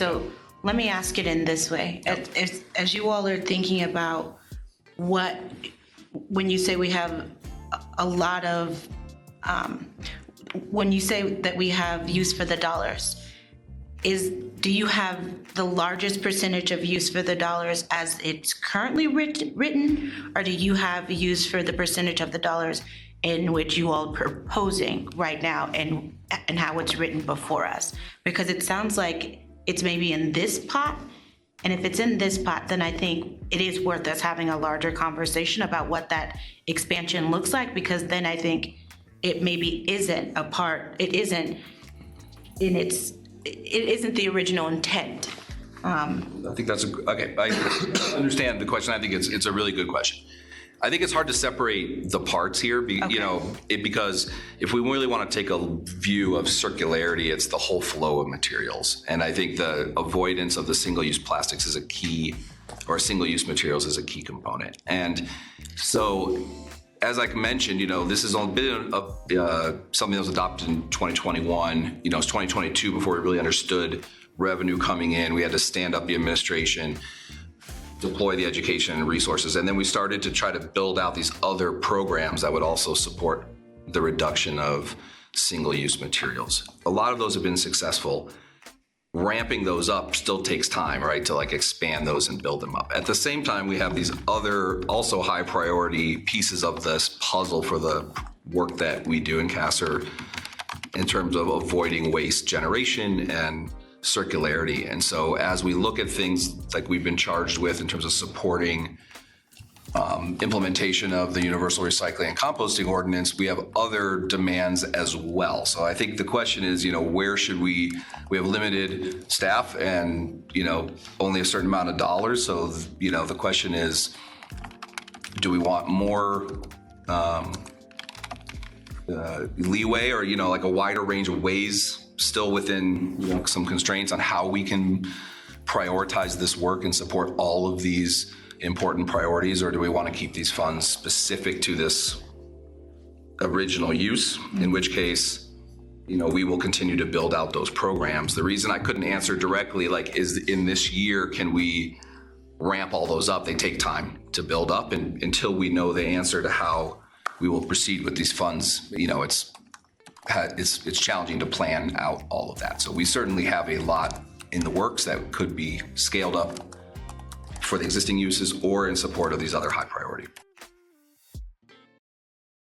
So let me ask it in this way. As you all are thinking about when you say we have a lot of, when you say that we have use for the dollars, do you have the largest percentage of use for the dollars as it's currently written, or do you have use for the percentage of the dollars in which you all are proposing right now and how it's written before us? Because it sounds like it's maybe in this pot. And if it's in this pot, then I think it is worth us having a larger conversation about what that expansion looks like, because then I think it maybe isn't a part, it isn't the original intent. I think that's okay. I understand the question. I think it's a really good question. I think it's hard to separate the parts here, because if we really want to take a view of circularity, it's the whole flow of materials. And I think the avoidance of the single-use plastics is a key, or single-use materials is a key component. And so, as I mentioned, this has only been something that was adopted in 2021. It's 2022 before we really understood revenue coming in. We had to stand up the administration, deploy the education and resources. And then we started to try to build out these other programs that would also support the reduction of single-use materials. A lot of those have been successful. Ramping those up still takes time, right, to expand those and build them up. At the same time, we have these other also high priority pieces of this puzzle for the work that we do in CASR in terms of avoiding waste generation and circularity. And so as we look at things like we've been charged with in terms of supporting implementation of the Universal Recycling and Composting Ordinance, we have other demands as well. So I think the question is, where should we have limited staff and, only a certain amount of dollars. So, the question is, do we want more leeway, or, a wider range of ways still within some constraints on how we can prioritize this work and support all of these important priorities, or do we want to keep these funds specific to this original use, in which case we will continue to build out those programs. The reason I couldn't answer directly is in this year, can we ramp all those up? They take time to build up, and until we know the answer to how we will proceed with these funds, it's challenging to plan out all of that. So we certainly have a lot in the works that could be scaled up for the existing uses or in support of these other high priority